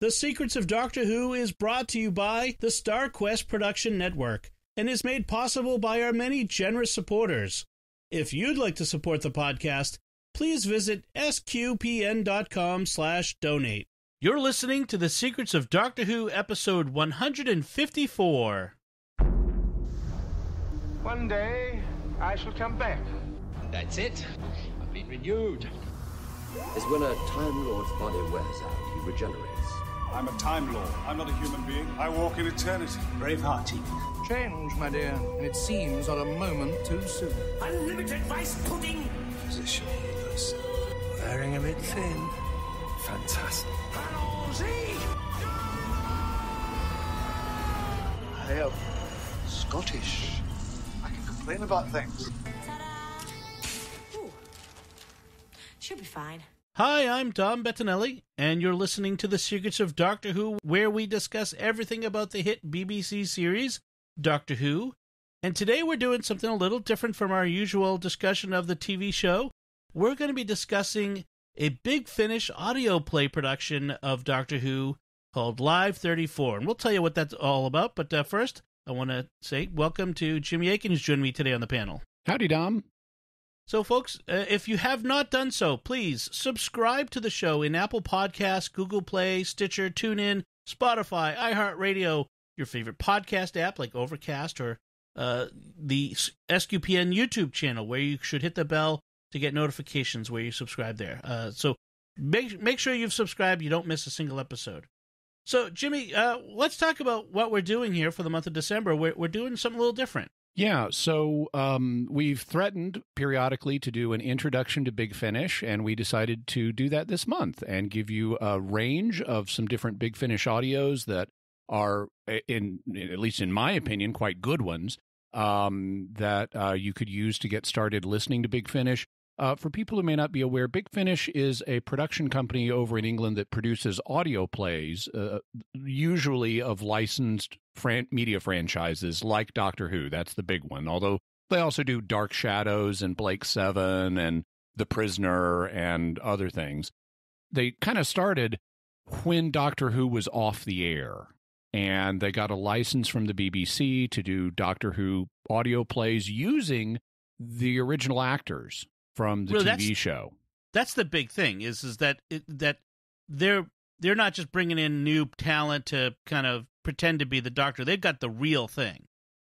The Secrets of Doctor Who is brought to you by the StarQuest Production Network and is made possible by our many generous supporters. If you'd like to support the podcast, please visit sqpn.com/donate. You're listening to The Secrets of Doctor Who, episode 154. One day, I shall come back. That's it. I've been renewed. Is when a Time Lord's body wears out, he regenerates. I'm a Time Lord. I'm not a human being. I walk in eternity. Braveheart. Change, my dear, and it seems not a moment too soon. Unlimited rice pudding. Physician healers. Wearing a bit thin. Fantastic. I am Scottish. I can complain about things. Ooh. Should be fine. Hi, I'm Dom Bettinelli, and you're listening to The Secrets of Doctor Who, where we discuss everything about the hit BBC series, Doctor Who. And today we're doing something a little different from our usual discussion of the TV show. We're going to be discussing a Big Finish audio play production of Doctor Who called Live 34. And we'll tell you what that's all about, but first, I want to say welcome to Jimmy Akin, who's joining me today on the panel. Howdy, Dom. So, folks, if you have not done so, please subscribe to the show in Apple Podcasts, Google Play, Stitcher, TuneIn, Spotify, iHeartRadio, your favorite podcast app like Overcast, or the SQPN YouTube channel, where you should hit the bell to get notifications where you subscribe there. So make sure you've subscribed. You don't miss a single episode. So, Jimmy, let's talk about what we're doing here for the month of December. We're doing something a little different. Yeah, so we've threatened periodically to do an introduction to Big Finish, and we decided to do that this month and give you a range of some different Big Finish audios that are, at least in my opinion, quite good ones that you could use to get started listening to Big Finish. For people who may not be aware, Big Finish is a production company over in England that produces audio plays, usually of licensed media franchises like Doctor Who. That's the big one. Although they also do Dark Shadows and Blake Seven and The Prisoner and other things. They kind of started when Doctor Who was off the air, and they got a license from the BBC to do Doctor Who audio plays using the original actors from the TV show. That's the big thing, is that they're not just bringing in new talent to kind of pretend to be the Doctor. They've got the real thing.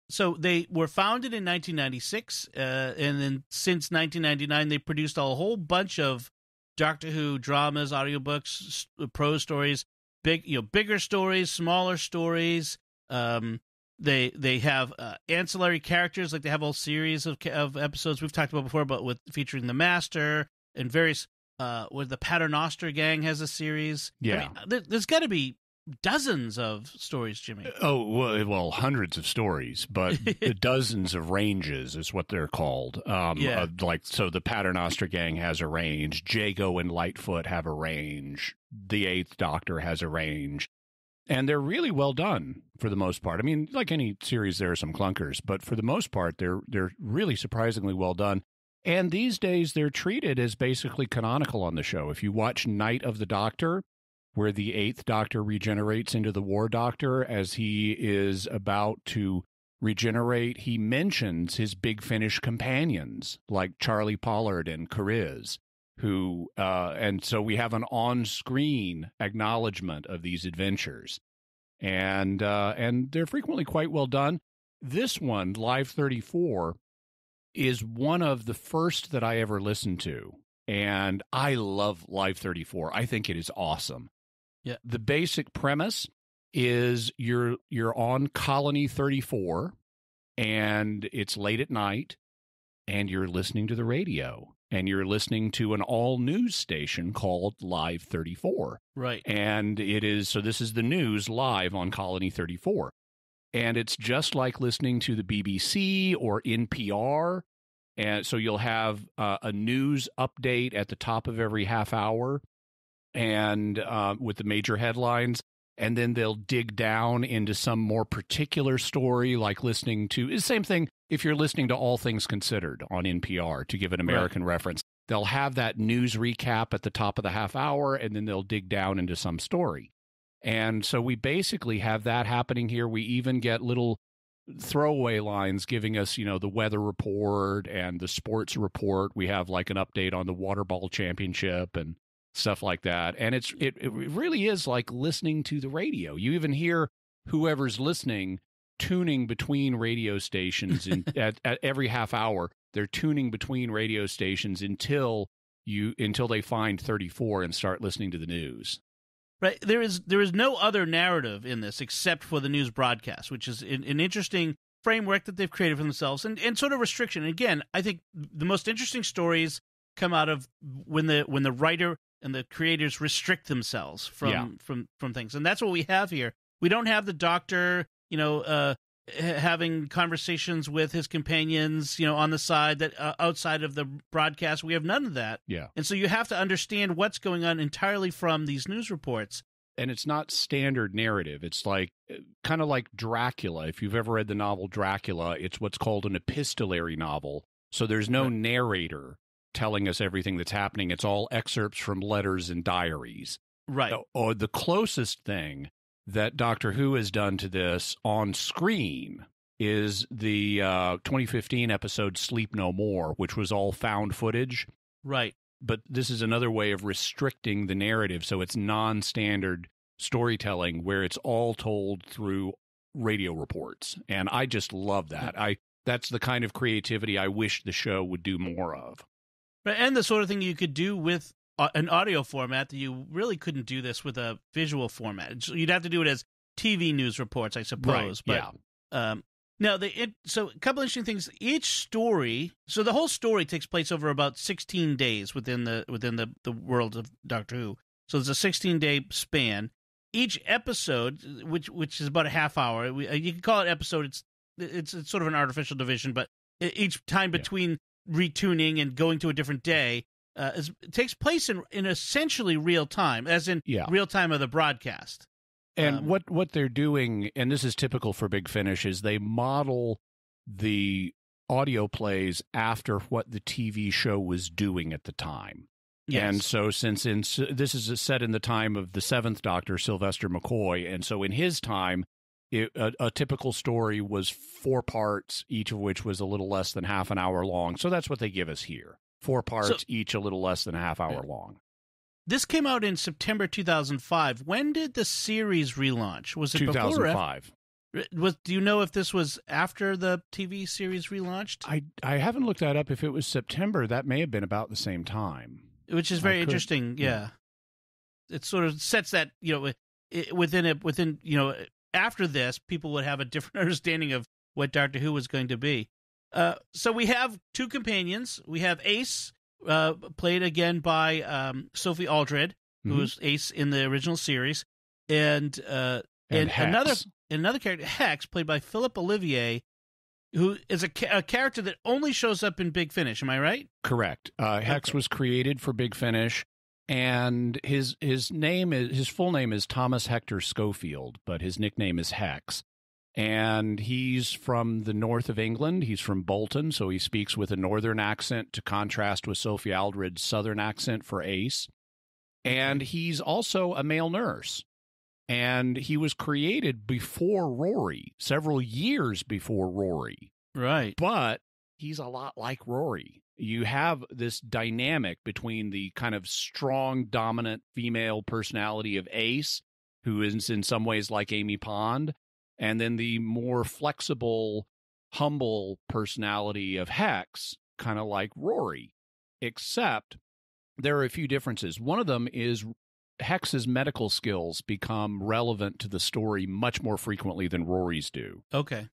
So they were founded in 1996, and then since 1999, they produced a whole bunch of Doctor Who dramas, audiobooks, prose stories, bigger stories, smaller stories. They have ancillary characters, like they have a whole series of episodes we've talked about before, but featuring the Master and various. Where the Paternoster Gang has a series. Yeah, I mean, there's got to be dozens of stories, Jimmy. Oh, well, hundreds of stories, but dozens of ranges is what they're called. So the Paternoster Gang has a range. Jago and Lightfoot have a range. The Eighth Doctor has a range. And they're really well done for the most part. I mean, like any series, there are some clunkers, but for the most part, they're really surprisingly well done. And these days, they're treated as basically canonical on the show. If you watch Night of the Doctor, where the Eighth Doctor regenerates into the War Doctor as he is about to regenerate, he mentions his Big Finish companions, like Charlie Pollard and Cariz, who, and so we have an on-screen acknowledgement of these adventures. And they're frequently quite well done. This one, Live 34, is one of the first that I ever listened to. And I love Live 34. I think it is awesome. Yeah. The basic premise is you're on Colony 34, and it's late at night, and you're listening to the radio, and you're listening to an all-news station called Live 34. Right. And this is the news live on Colony 34. And it's just like listening to the BBC or NPR. And so you'll have a news update at the top of every half hour, and with the major headlines. And then they'll dig down into some more particular story, like listening to the same thing. If you're listening to All Things Considered on NPR, to give an American reference, they'll have that news recap at the top of the half hour, and then they'll dig down into some story. And so we basically have that happening here. We even get little throwaway lines giving us, the weather report and the sports report. We have like an update on the water ball championship and stuff like that. And it really is like listening to the radio. You even hear whoever's listening tuning between radio stations at every half hour. They're tuning between radio stations until they find 34 and start listening to the news. Right. There is no other narrative in this except for the news broadcast, which is an interesting framework that they've created for themselves and sort of restriction. And again, I think the most interesting stories come out of when the writer and the creators restrict themselves from things. And that's what we have here. We don't have the doctor, having conversations with his companions, on the side that outside of the broadcast. We have none of that. Yeah. And so you have to understand what's going on entirely from these news reports. And it's not standard narrative. It's like kind of like Dracula. If you've ever read the novel Dracula, it's what's called an epistolary novel. So there's no narrator telling us everything that's happening. It's all excerpts from letters and diaries. Right. Or the closest thing that Doctor Who has done to this on screen is the 2015 episode Sleep No More, which was all found footage. Right. But this is another way of restricting the narrative, so it's non-standard storytelling where it's all told through radio reports. And I just love that. That's the kind of creativity I wish the show would do more of. And the sort of thing you could do with an audio format that you really couldn't do this with a visual format. You'd have to do it as TV news reports, I suppose. Right, but, now, so a couple interesting things. Each story, so the whole story takes place over about 16 days within the world of Doctor Who. So there's a 16-day span. Each episode, which is about a half hour, you can call it episode. It's sort of an artificial division, but each time between retuning and going to a different day takes place in essentially real time, as in real time of the broadcast. And what they're doing, and this is typical for Big Finish, is they model the audio plays after what the TV show was doing at the time. Yes. And so since this is set in the time of the 7th Doctor, Sylvester McCoy, and so in his time, a typical story was 4 parts, each of which was a little less than half an hour long. So that's what they give us here. 4 parts, each a little less than a half hour long. This came out in September 2005. When did the series relaunch? Was it 2005? Do you know if this was after the TV series relaunched? I haven't looked that up. If it was September, that may have been about the same time. Which is very interesting. Yeah. It sort of sets that, within after this, people would have a different understanding of what Doctor Who was going to be. So we have 2 companions. We have Ace, played again by Sophie Aldred, who was Ace in the original series, and another character, Hex, played by Philip Olivier, who is a character that only shows up in Big Finish. Am I right? Correct. Hex was created for Big Finish, and his full name is Thomas Hector Schofield, but his nickname is Hex. And he's from the north of England. He's from Bolton, so he speaks with a northern accent to contrast with Sophie Aldred's southern accent for Ace. And he's also a male nurse. And he was created before Rory, several years before Rory. Right. But he's a lot like Rory. You have this dynamic between the kind of strong, dominant female personality of Ace, who is in some ways like Amy Pond, and then the more flexible, humble personality of Hex, kind of like Rory, except there are a few differences. One of them is Hex's medical skills become relevant to the story much more frequently than Rory's do. Okay.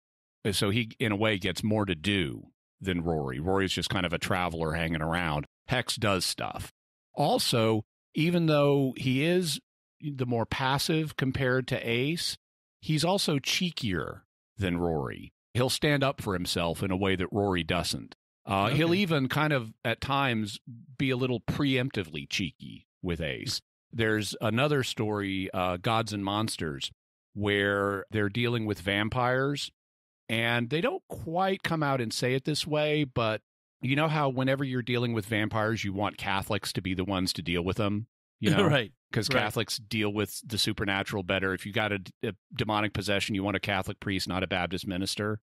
So he, in a way, gets more to do than Rory. Rory's just kind of a traveler hanging around. Hex does stuff. Also, even though he is the more passive compared to Ace, he's also cheekier than Rory. He'll stand up for himself in a way that Rory doesn't. Okay. He'll even kind of, at times, be a little preemptively cheeky with Ace. There's another story, Gods and Monsters, where they're dealing with vampires, and they don't quite come out and say it this way, but you know how whenever you're dealing with vampires, you want Catholics to be the ones to deal with them? you know, right? Because Catholics deal with the supernatural better. If you got a demonic possession, you want a Catholic priest, not a Baptist minister.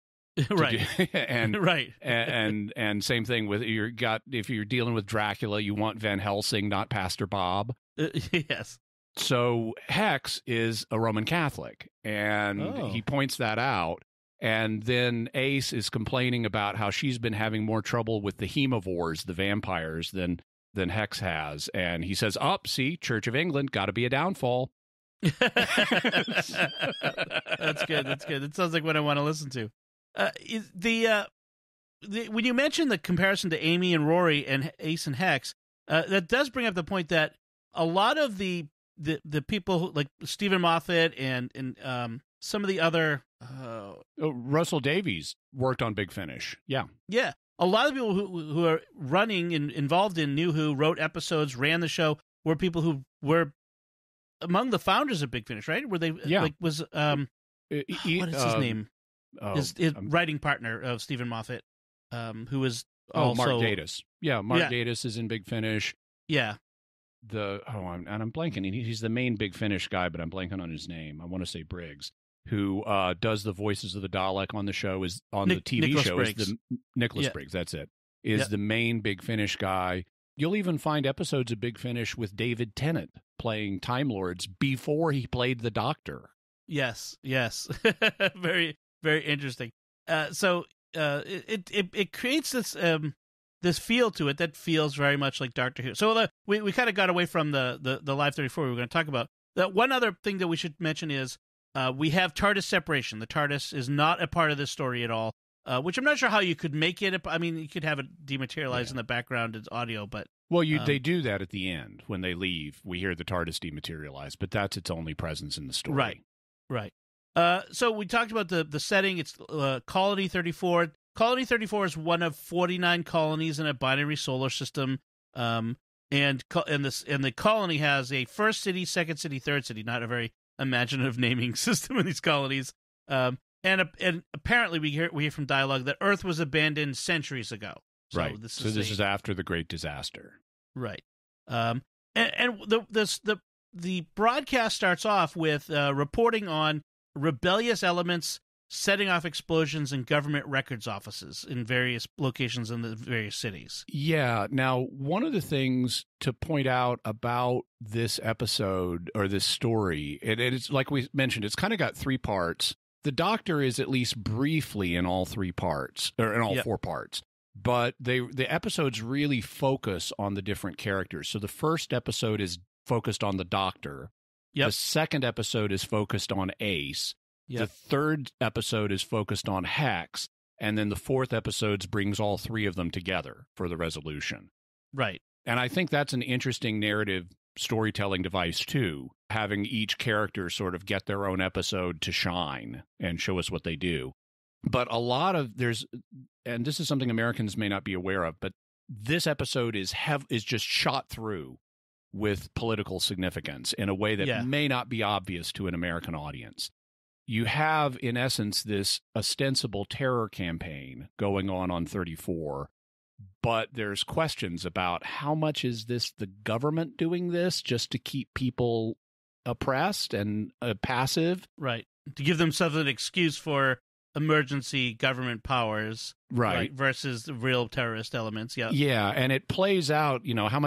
Right. And right. and same thing with if you're dealing with Dracula, you want Van Helsing, not Pastor Bob. Yes. So Hex is a Roman Catholic, and he points that out. And then Ace is complaining about how she's been having more trouble with the Hemivores, the vampires, than Hex has. And he says, see, Church of England, got to be a downfall. That's good. That's good. It sounds like what I want to listen to. When you mentioned the comparison to Amy and Rory and Ace and Hex, that does bring up the point that a lot of the people who, like Stephen Moffat and some of the other Russell Davies worked on Big Finish. Yeah. A lot of people who are running and involved in New Who, wrote episodes, ran the show, were people who were among the founders of Big Finish, right? Were they? Yeah. Like, was what is his name? His writing partner of Stephen Moffat, who was also Mark Gatiss. Yeah, Mark Gatiss is in Big Finish. Yeah. I'm blanking. He's the main Big Finish guy, but I'm blanking on his name. I want to say Briggs, who does the voices of the Dalek on the show, is on the TV Nicholas show. Briggs. Is the Nicholas Briggs? That's it. Is the main Big Finish guy. You'll even find episodes of Big Finish with David Tennant playing Time Lords before he played the Doctor. Yes. Very, very interesting. So it creates this feel to it that feels very much like Doctor Who. So we kind of got away from the Live 34 we were going to talk about. One other thing that we should mention is we have TARDIS separation. The TARDIS is not a part of this story at all, which I'm not sure how you could make it. I mean, you could have it dematerialize in the background as audio, but... Well, they do that at the end. When they leave, we hear the TARDIS dematerialize, but that's its only presence in the story. Right. So we talked about the setting. It's Colony 34. Colony 34 is one of 49 colonies in a binary solar system, and the colony has a first city, second city, third city. Not a very imaginative naming system in these colonies. And apparently we hear from dialogue that Earth was abandoned centuries ago. So right. This is after the Great Disaster. Right. And the broadcast starts off with reporting on rebellious elements setting off explosions in government records offices in various locations in the various cities. Yeah. Now, one of the things to point out about this episode or this story, it's like we mentioned, it's kind of got three parts. The Doctor is at least briefly in all three parts, or in all four parts. But the episodes really focus on the different characters. So the first episode is focused on the Doctor. Yep. The second episode is focused on Ace. Yep. The third episode is focused on Hex. And then the fourth episode brings all three of them together for the resolution. Right. And I think that's an interesting narrative storytelling device, too, having each character sort of get their own episode to shine and show us what they do. But a lot of and this is something Americans may not be aware of, but this episode is just shot through with political significance in a way that may not be obvious to an American audience. You have, in essence, this ostensible terror campaign going on 34, but there's questions about how much is this the government doing this just to keep people oppressed and passive? Right. To give themselves an excuse for emergency government powers, right, versus real terrorist elements. Yeah, and it plays out. How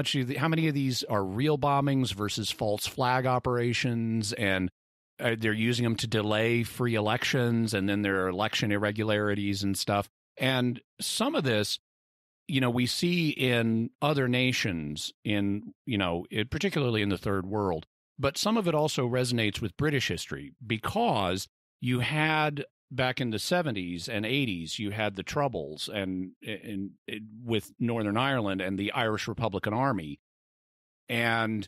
many of these are real bombings versus false flag operations, and they're using them to delay free elections, and then there are election irregularities and stuff. And some of this, we see in other nations, particularly in the third world, but some of it also resonates with British history because you had. Back in the 70s and 80s, you had the Troubles and with Northern Ireland and the Irish Republican Army. And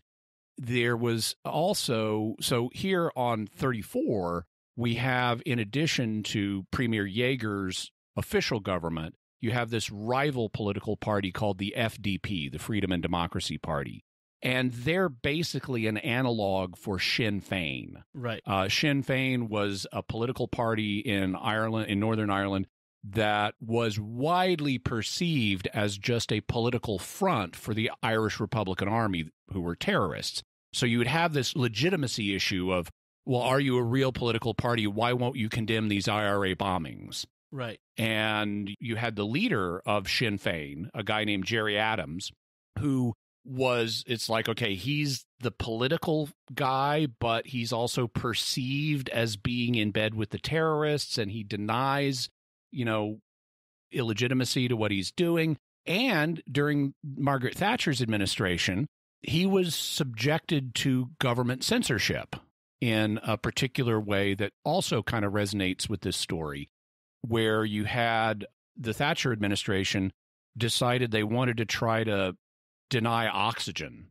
there was also, so here on 34, we have, in addition to Premier Yeager's official government, you have this rival political party called the FDP, the Freedom and Democracy Party. And they're basically an analog for Sinn Féin. Right. Sinn Féin was a political party in Ireland, in Northern Ireland, that was widely perceived as just a political front for the Irish Republican Army, who were terrorists. So you would have this legitimacy issue of, well, are you a real political party? Why won't you condemn these IRA bombings? Right. And you had the leader of Sinn Féin, a guy named Gerry Adams, who it's like, okay, he's the political guy, but he's also perceived as being in bed with the terrorists, and he denies, illegitimacy to what he's doing. And during Margaret Thatcher's administration, he was subjected to government censorship in a particular way that also kind of resonates with this story, where you had the Thatcher administration decided they wanted to try to deny oxygen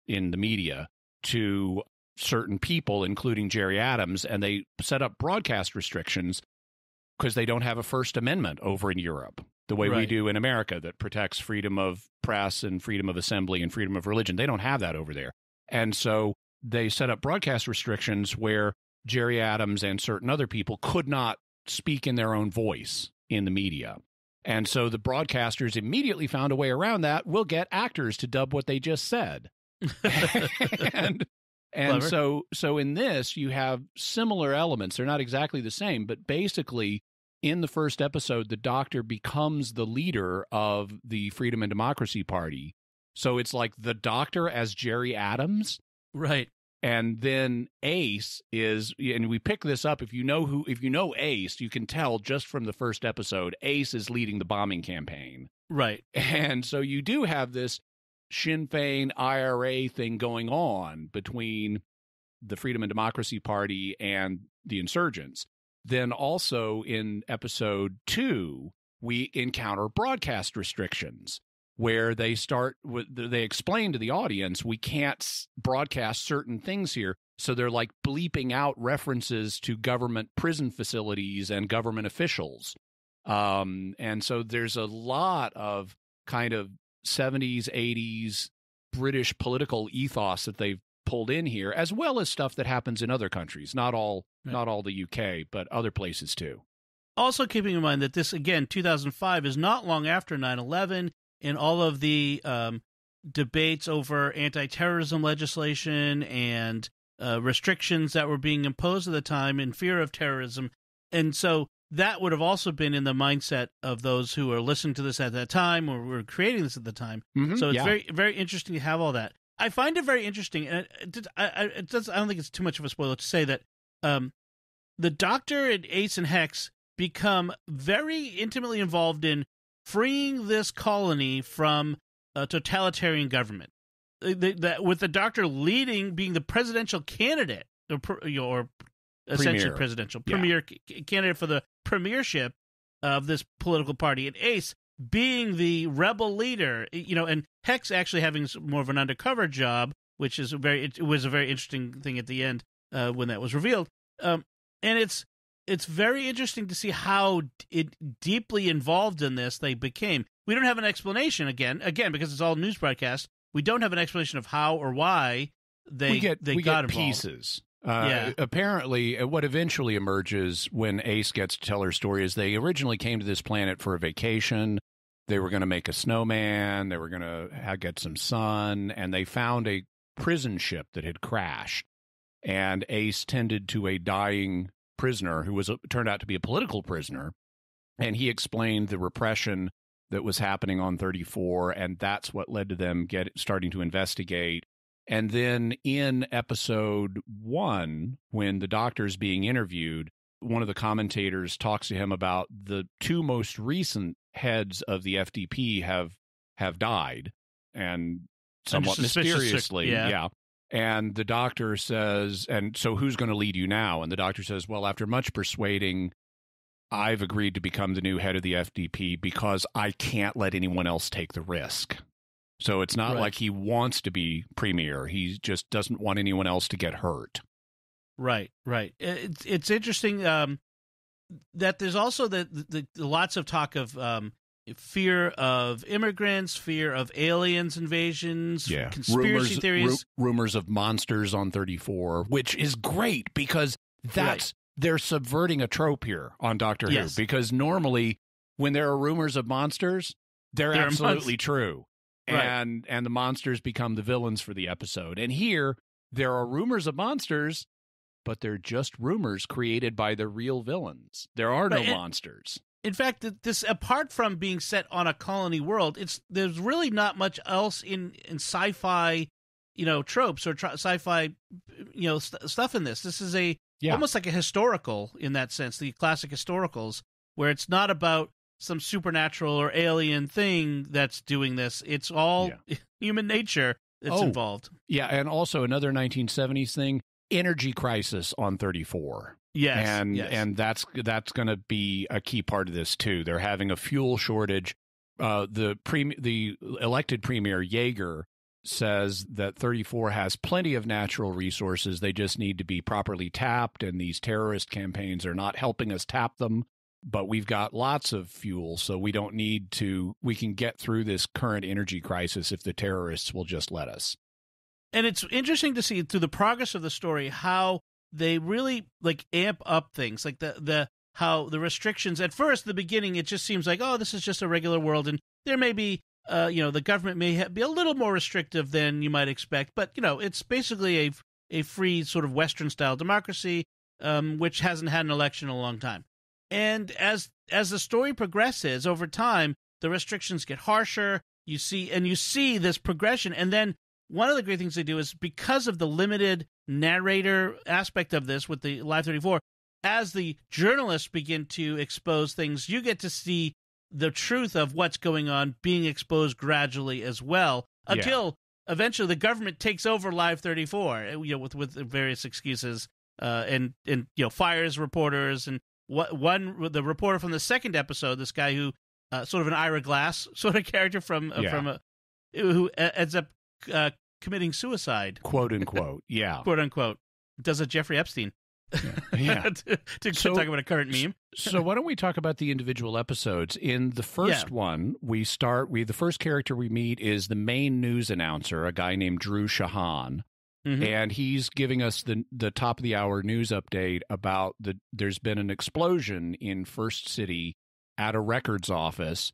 in the media to certain people, including Gerry Adams, and they set up broadcast restrictions because they don't have a First Amendment over in Europe, the way we do in America, that protects freedom of press and freedom of assembly and freedom of religion. They don't have that over there. And so they set up broadcast restrictions where Gerry Adams and certain other people could not speak in their own voice in the media. And so the broadcasters immediately found a way around that. We'll get actors to dub what they just said. and so in this, you have similar elements. They're not exactly the same, but basically in the first episode, the Doctor becomes the leader of the Freedom and Democracy Party. So it's like the Doctor as Gerry Adams. Right. And then Ace is, and we pick this up, if you know Ace, you can tell just from the first episode, Ace is leading the bombing campaign. Right. And so you do have this Sinn Féin IRA thing going on between the Freedom and Democracy Party and the insurgents. Then also in episode 2, we encounter broadcast restrictions, where they explain to the audience, we can't broadcast certain things here. So they're like bleeping out references to government prison facilities and government officials. And so there's a lot of kind of 70s, 80s British political ethos that they've pulled in here, as well as stuff that happens in other countries, not all the UK, but other places too. Also keeping in mind that this, again, 2005 is not long after 9/11, and all of the debates over anti-terrorism legislation and restrictions that were being imposed at the time in fear of terrorism. And so that would have also been in the mindset of those who are listening to this at that time or were creating this at the time. Mm-hmm, so it's very, very interesting to have all that. I find it very interesting, and I don't think it's too much of a spoiler to say that the Doctor and Ace and Hex become very intimately involved in freeing this colony from a totalitarian government. With the Doctor being the presidential candidate, or essentially premier candidate for the premiership of this political party, and Ace being the rebel leader, and Hex actually having more of an undercover job, which is it was a very interesting thing at the end when that was revealed. And it's very interesting to see how deeply involved in this they became. We don't have an explanation again because it's all news broadcast. We don't have an explanation of how or why they got involved. Pieces. Apparently, what eventually emerges when Ace gets to tell her story is they originally came to this planet for a vacation. They were going to make a snowman. They were going to get some sun, and they found a prison ship that had crashed. And Ace tended to a dying prisoner who turned out to be a political prisoner, and he explained the repression that was happening on 34, and that's what led to them starting to investigate. And then in episode 1, when the Doctor's being interviewed, one of the commentators talks to him about the 2 most recent heads of the FDP have died, and somewhat mysteriously. Yeah. And the Doctor says, and so who's going to lead you now? And the Doctor says, well, after much persuading, I've agreed to become the new head of the FDP because I can't let anyone else take the risk. So it's not like he wants to be premier. He just doesn't want anyone else to get hurt. Right. It's interesting that there's also the lots of talk of fear of immigrants, fear of aliens invasions, conspiracy theories. Rumors of monsters on 34, which is great because they're subverting a trope here on Doctor Who. Because normally when there are rumors of monsters, they're absolutely true. Right. And the monsters become the villains for the episode. And here, there are rumors of monsters, but they're just rumors created by the real villains. There are no monsters. In fact, this, apart from being set on a colony world, there's really not much else in sci-fi, tropes or sci-fi, stuff in this. This is almost like a historical in that sense, the classic historicals, where it's not about some supernatural or alien thing that's doing this. It's all human nature that's involved. Yeah, and also another 1970s thing, energy crisis on 34. Yes, and that's going to be a key part of this too. They're having a fuel shortage. The elected premier Yeager says that 34 has plenty of natural resources. They just need to be properly tapped, and these terrorist campaigns are not helping us tap them. But we've got lots of fuel, so we don't need to. We can get through this current energy crisis if the terrorists will just let us. And it's interesting to see through the progress of the story how they really amp up things, like how the restrictions. At first, the beginning, it just seems like, oh, this is just a regular world, and there may be, the government may be a little more restrictive than you might expect, but it's basically a free sort of Western style democracy, which hasn't had an election in a long time. And as the story progresses over time, the restrictions get harsher. You see this progression, and then one of the great things they do is, because of the limited narrator aspect of this with the Live 34, as the journalists begin to expose things, you get to see the truth of what's going on being exposed gradually as well, until eventually the government takes over Live 34, with various excuses, and fires reporters. And the reporter from the second episode, this guy who sort of an Ira Glass sort of character who ends up committing suicide, quote unquote, quote unquote, does a Jeffrey Epstein. to talk about a current meme. So why don't we talk about the individual episodes? In the first one, the first character we meet is the main news announcer, a guy named Drew Shahan. Mm-hmm. And he's giving us the top of the hour news update about there's been an explosion in First City at a records office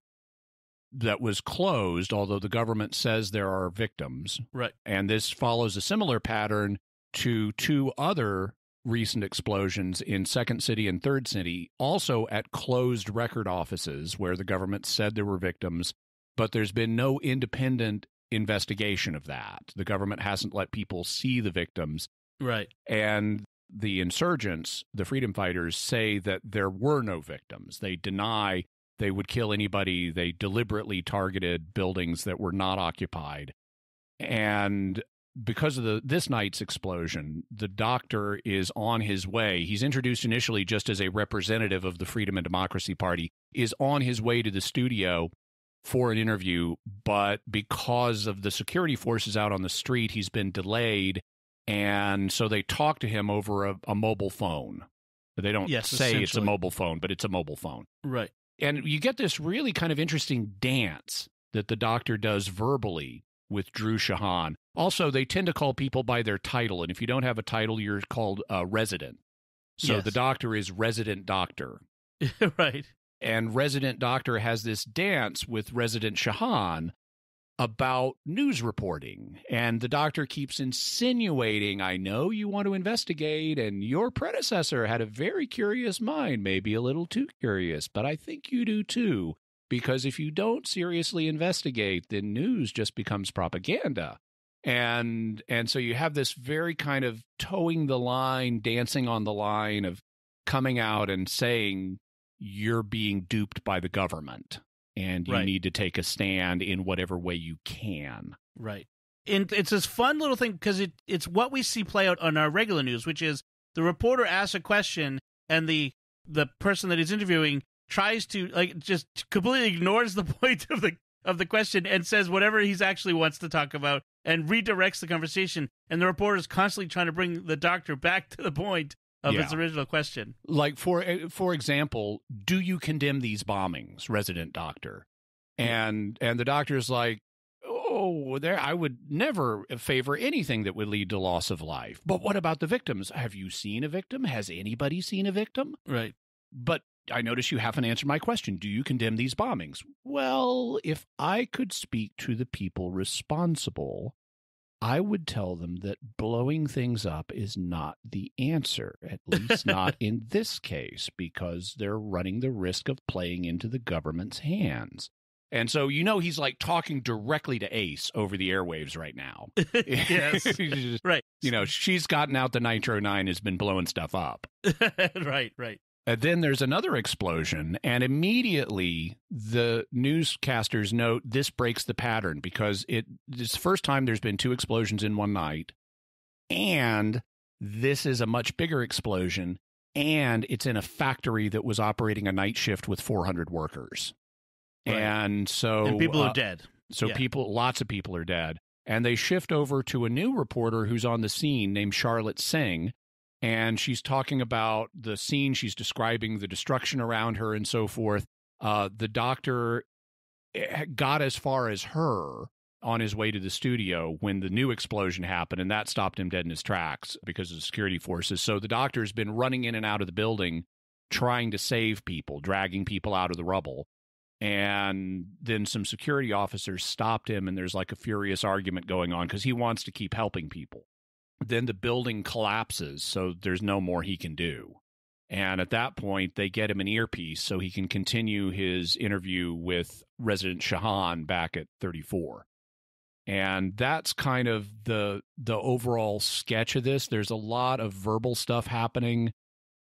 that was closed, although the government says there are victims. Right. And this follows a similar pattern to two other recent explosions in Second City and Third City, also at closed record offices where the government said there were victims, but there's been no independent investigation of that. The government hasn't let people see the victims. Right. And the insurgents, the freedom fighters, say that there were no victims. They deny they would kill anybody. They deliberately targeted buildings that were not occupied. And because of this night's explosion, the doctor is on his way. He's introduced initially just as a representative of the Freedom and Democracy Party, is on his way to the studio for an interview, but because of the security forces out on the street, he's been delayed, and so they talk to him over a mobile phone. They don't say it's a mobile phone, but it's a mobile phone. Right. And you get this really kind of interesting dance that the doctor does verbally with Drew Shahan. Also, they tend to call people by their title, and if you don't have a title, you're called resident. So the doctor is resident doctor. Right. And resident doctor has this dance with resident Shahan about news reporting. And the doctor keeps insinuating, I know you want to investigate, and your predecessor had a very curious mind, maybe a little too curious, but I think you do too. Because if you don't seriously investigate, then news just becomes propaganda. And so you have this very kind of towing the line, dancing on the line of coming out and saying you're being duped by the government and you need to take a stand in whatever way you can. Right. And it's this fun little thing because it's what we see play out on our regular news, which is the reporter asks a question and the person that he's interviewing tries to just completely ignores the point of the question and says whatever he's actually wants to talk about and redirects the conversation. And the reporter is constantly trying to bring the doctor back to the point of his original question. Like, for example, do you condemn these bombings, resident doctor? And the doctor's like, I would never favor anything that would lead to loss of life. But what about the victims? Have you seen a victim? Has anybody seen a victim? Right. But I notice you haven't answered my question. Do you condemn these bombings? Well, if I could speak to the people responsible, I would tell them that blowing things up is not the answer, at least not in this case, because they're running the risk of playing into the government's hands. And so, he's like talking directly to Ace over the airwaves right now. Yes. Right. She's gotten out the Nitro 9, has been blowing stuff up. Right. And then there's another explosion, and immediately the newscasters note this breaks the pattern because it's the first time there's been 2 explosions in one night, and this is a much bigger explosion, and it's in a factory that was operating a night shift with 400 workers. Right. And people are dead. So lots of people are dead. And they shift over to a new reporter who's on the scene named Charlotte Singh. And she's talking about the scene. She's describing the destruction around her and so forth. The doctor got as far as her on his way to the studio when the new explosion happened, and that stopped him dead in his tracks because of the security forces. So the doctor's been running in and out of the building trying to save people, dragging people out of the rubble. And then some security officers stopped him, and there's like a furious argument going on because he wants to keep helping people. Then the building collapses, so there's no more he can do. And at that point, they get him an earpiece so he can continue his interview with Resident Shahan back at 34. And that's kind of the overall sketch of this. There's a lot of verbal stuff happening.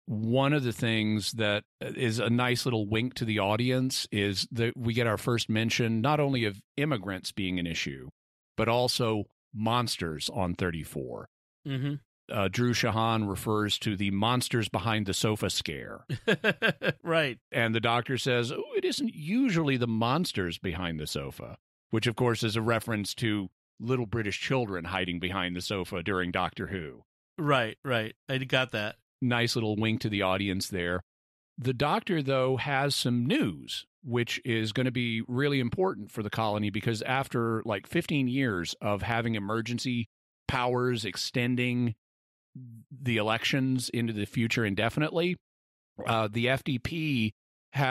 One of the things that is a nice little wink to the audience is that we get our first mention not only of immigrants being an issue, but also monsters on 34. Mm-hmm. Drew Shahan refers to the monsters behind the sofa scare. Right. And the doctor says, it isn't usually the monsters behind the sofa, which, of course, is a reference to little British children hiding behind the sofa during Doctor Who. Right. I got that. Nice little wink to the audience there. The doctor, though, has some news, which is going to be really important for the colony because after like 15 years of having emergency powers extending the elections into the future indefinitely, the FDP,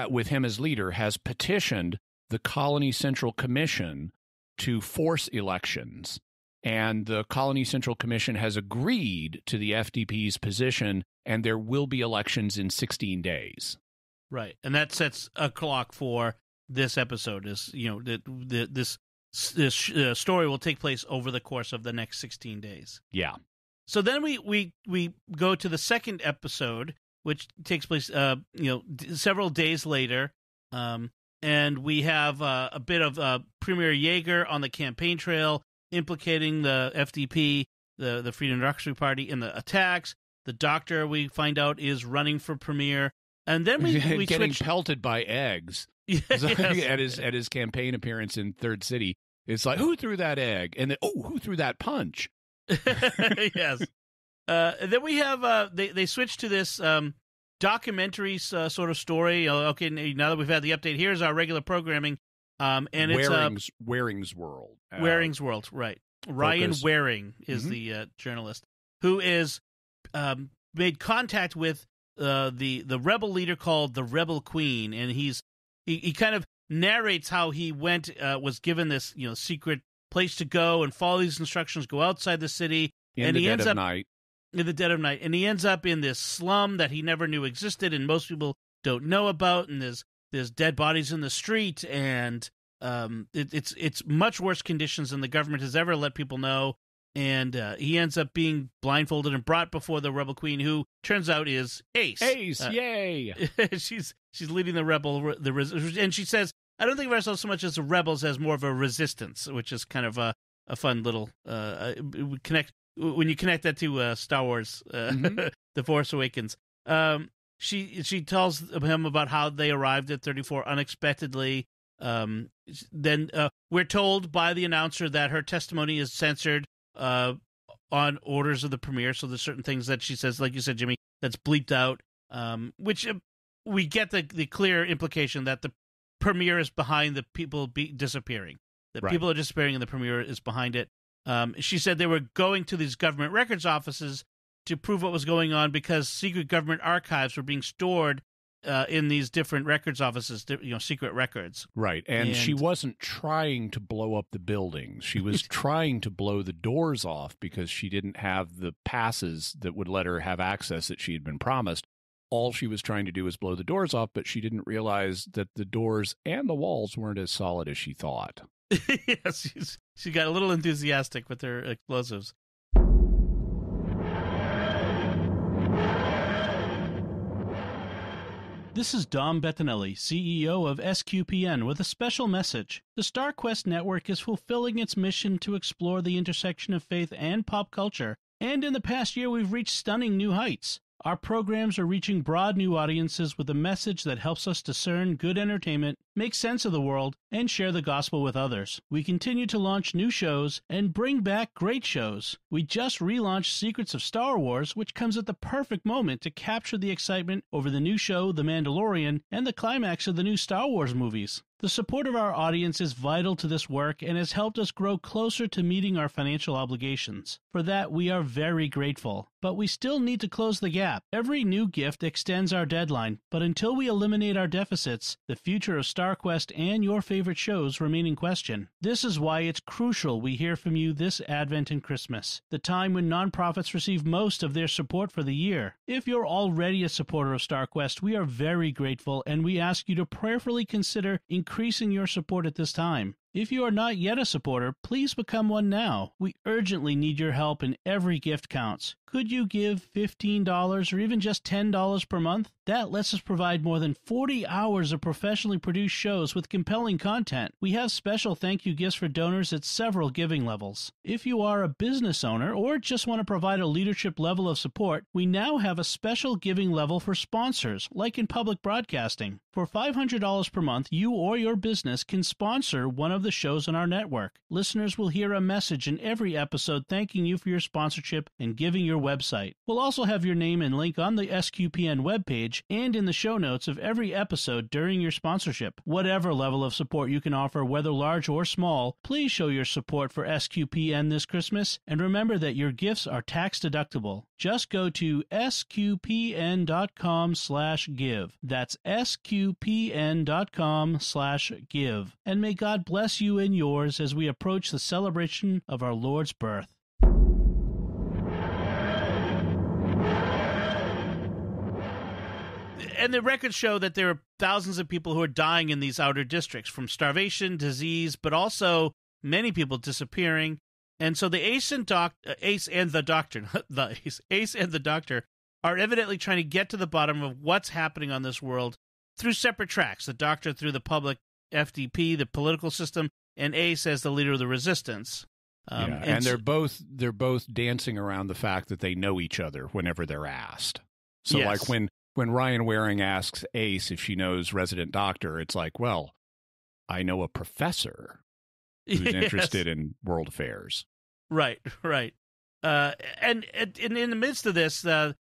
with him as leader, has petitioned the Colony Central Commission to force elections. And the Colony Central Commission has agreed to the FDP's position, and there will be elections in 16 days. Right. And that sets a clock for this episode. This story will take place over the course of the next 16 days. Yeah. So then we go to the second episode, which takes place several days later, and we have a bit of Premier Yeager on the campaign trail implicating the FDP, the Freedom Democracy Party, in the attacks. The doctor, we find out, is running for premier, and then we getting switch... pelted by eggs. Yes. at his campaign appearance in Third City. It's like, who threw that egg? And then, who threw that punch? Yes. And then we have they switch to this documentary sort of story. Okay, now that we've had the update, here's our regular programming. And it's Waring's World. Waring's World, right? Ryan Waring is the journalist who is made contact with the rebel leader called the Rebel Queen, and he kind of narrates how he was given this secret place to go and follow these instructions, go outside the city, in the dead of night, and he ends up in this slum that he never knew existed, and most people don't know about, and there's dead bodies in the street, and it's much worse conditions than the government has ever let people know. And he ends up being blindfolded and brought before the Rebel Queen, who turns out is Ace. Yay! She's leading the rebel, and she says, "I don't think of ourselves so much as the rebels as more of a resistance," which is kind of a fun little connect when you connect that to Star Wars, The Force Awakens. She tells him about how they arrived at 34 unexpectedly. Then we're told by the announcer that her testimony is censored on orders of the premier, so there's certain things that she says, like you said, Jimmy, that's bleeped out, which we get the clear implication that the premier is behind the people disappearing. That right. People are disappearing and the premier is behind it. She said they were going to these government records offices to prove what was going on because secret government archives were being stored in these different records offices, secret records. Right, and she wasn't trying to blow up the buildings. She was trying to blow the doors off because she didn't have the passes that would let her have access that she had been promised. All she was trying to do was blow the doors off, but she didn't realize that the doors and the walls weren't as solid as she thought. Yes, she got a little enthusiastic with her explosives. This is Dom Bettinelli, CEO of SQPN, with a special message. The StarQuest Network is fulfilling its mission to explore the intersection of faith and pop culture, and in the past year we've reached stunning new heights. Our programs are reaching broad new audiences with a message that helps us discern good entertainment, make sense of the world, and share the gospel with others. We continue to launch new shows and bring back great shows. We just relaunched Secrets of Star Wars, which comes at the perfect moment to capture the excitement over the new show, The Mandalorian, and the climax of the new Star Wars movies. The support of our audience is vital to this work and has helped us grow closer to meeting our financial obligations. For that, we are very grateful. But we still need to close the gap. Every new gift extends our deadline, but until we eliminate our deficits, the future of StarQuest and your favorite shows remain in question. This is why it's crucial we hear from you this Advent and Christmas, the time when nonprofits receive most of their support for the year. If you're already a supporter of StarQuest, we are very grateful, and we ask you to prayerfully consider increasing your support at this time. If you are not yet a supporter, please become one now. We urgently need your help, and every gift counts. Could you give $15 or even just $10 per month? That lets us provide more than 40 hours of professionally produced shows with compelling content. We have special thank you gifts for donors at several giving levels. If you are a business owner or just want to provide a leadership level of support, we now have a special giving level for sponsors, like in public broadcasting. For $500 per month, you or your business can sponsor one of the shows on our network. Listeners will hear a message in every episode thanking you for your sponsorship and giving your website. We'll also have your name and link on the SQPN webpage and in the show notes of every episode during your sponsorship. Whatever level of support you can offer, whether large or small, please show your support for SQPN this Christmas, and remember that your gifts are tax deductible. Just go to sqpn.com/give. That's sqpn.com/give. And may God bless you and yours as we approach the celebration of our Lord's birth. And the records show that there are thousands of people who are dying in these outer districts from starvation, disease, but also many people disappearing. And so the Ace and the Doctor are evidently trying to get to the bottom of what's happening on this world through separate tracks. The Doctor through the public FDP, the political system, and Ace as the leader of the resistance. And they're both dancing around the fact that they know each other whenever they're asked. So yes. Like when Ryan Waring asks Ace if she knows Resident Doctor, it's like, well, I know a professor who's interested in world affairs. Right. And in the midst of this, the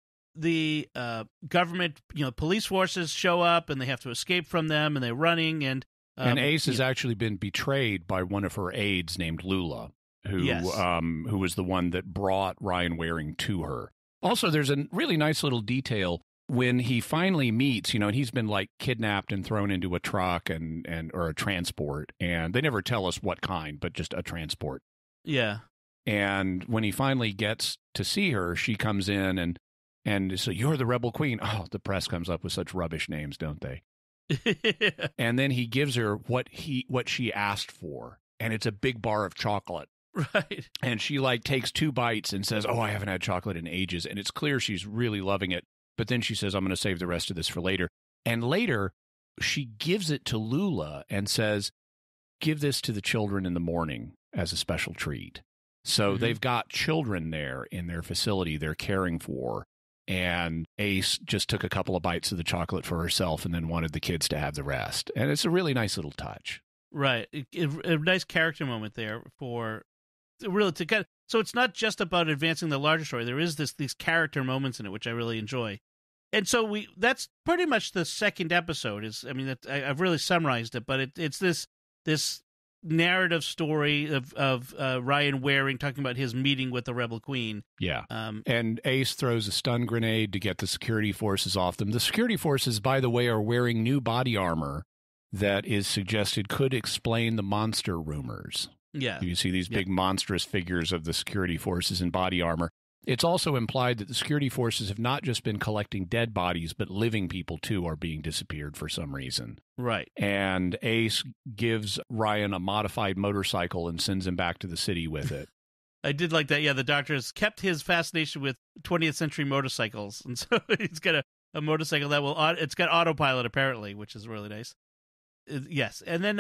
government, police forces show up and they have to escape from them, and they're running. And Ace has actually been betrayed by one of her aides named Lula, who was the one that brought Ryan Waring to her. Also, there's a really nice little detail when he finally meets, and he's been like kidnapped and thrown into a truck or a transport, and they never tell us what kind, but just a transport. Yeah. And when he finally gets to see her, she comes in and so you're the Rebel Queen. Oh, the press comes up with such rubbish names, don't they? And then he gives her what she asked for, and it's a big bar of chocolate. Right. And she takes 2 bites and says, "Oh, I haven't had chocolate in ages." And it's clear she's really loving it. But then she says, "I'm going to save the rest of this for later." And later, she gives it to Lula and says, "Give this to the children in the morning as a special treat." So they've got children there in their facility they're caring for. And Ace just took a couple of bites of the chocolate for herself and then wanted the kids to have the rest. And it's a really nice little touch. Right. A nice character moment there for really to get. So it's not just about advancing the larger story. There is these character moments in it, which I really enjoy. And so that's pretty much the second episode. I've really summarized it, but it's this narrative story of Ryan Waring talking about his meeting with the Rebel Queen. Yeah. And Ace throws a stun grenade to get the security forces off them. The security forces, by the way, are wearing new body armor that is suggested could explain the monster rumors. Yeah. You see these big monstrous figures of the security forces in body armor. It's also implied that the security forces have not just been collecting dead bodies, but living people, too, are being disappeared for some reason. Right. And Ace gives Ryan a modified motorcycle and sends him back to the city with it. I did like that. Yeah, the Doctor has kept his fascination with 20th century motorcycles. And so he's got a motorcycle that it's got autopilot, apparently, which is really nice. Yes. And then,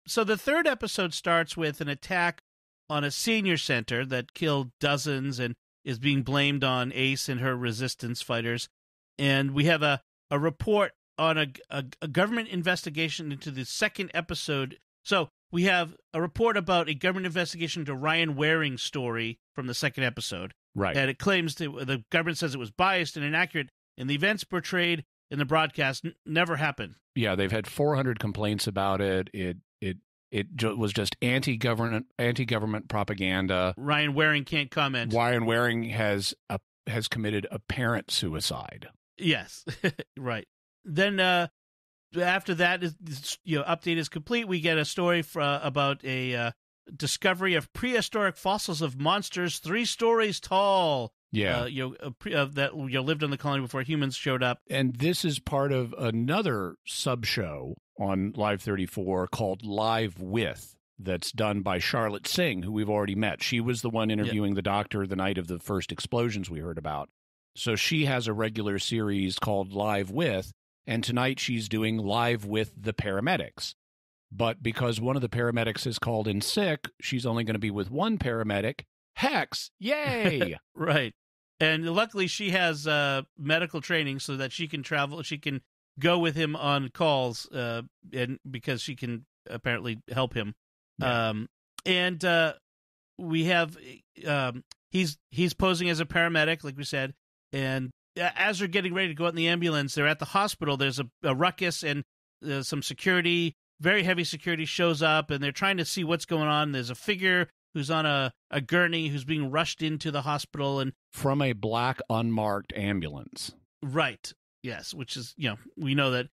so the third episode starts with an attack on a senior center that killed dozens and is being blamed on Ace and her resistance fighters. And we have a report on a government investigation into the second episode. So we have a report about a government investigation into Ryan Waring's story from the second episode. Right. And it claims the government says it was biased and inaccurate, and the events portrayed in the broadcast never happened. Yeah, they've had 400 complaints about it. It was just anti-government propaganda. Ryan Waring can't comment. Ryan Waring has committed apparent suicide. Yes, right. Then after that, update is complete. We get a story about a discovery of prehistoric fossils of monsters 3 stories tall. Yeah, that lived on the colony before humans showed up. And this is part of another sub-show on Live 34 called Live With, that's done by Charlotte Singh, who we've already met. She was the one interviewing the Doctor the night of the first explosions we heard about. So she has a regular series called Live With, and tonight she's doing Live With the Paramedics. But because one of the paramedics is called in sick, she's only going to be with one paramedic, Hex. Yay! Right. And luckily she has medical training so that she can travel, she can go with him on calls, and because she can apparently help him. Yeah. We have he's posing as a paramedic, like we said, and as they're getting ready to go out in the ambulance, they're at the hospital. There's a ruckus, and some security, very heavy security, shows up, and they're trying to see what's going on. There's a figure who's on a gurney who's being rushed into the hospital, and from a black unmarked ambulance. Right. Yes, which is, we know that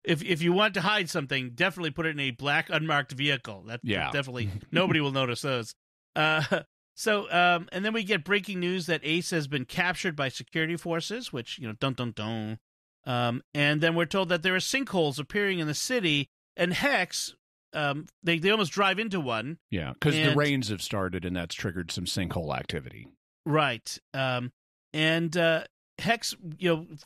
if you want to hide something, definitely put it in a black unmarked vehicle. That definitely nobody will notice those. And then we get breaking news that Ace has been captured by security forces, which, dun dun dun. And then we're told that there are sinkholes appearing in the city, and Hex, they almost drive into one. Yeah, because the rains have started, and that's triggered some sinkhole activity. Right. Hex,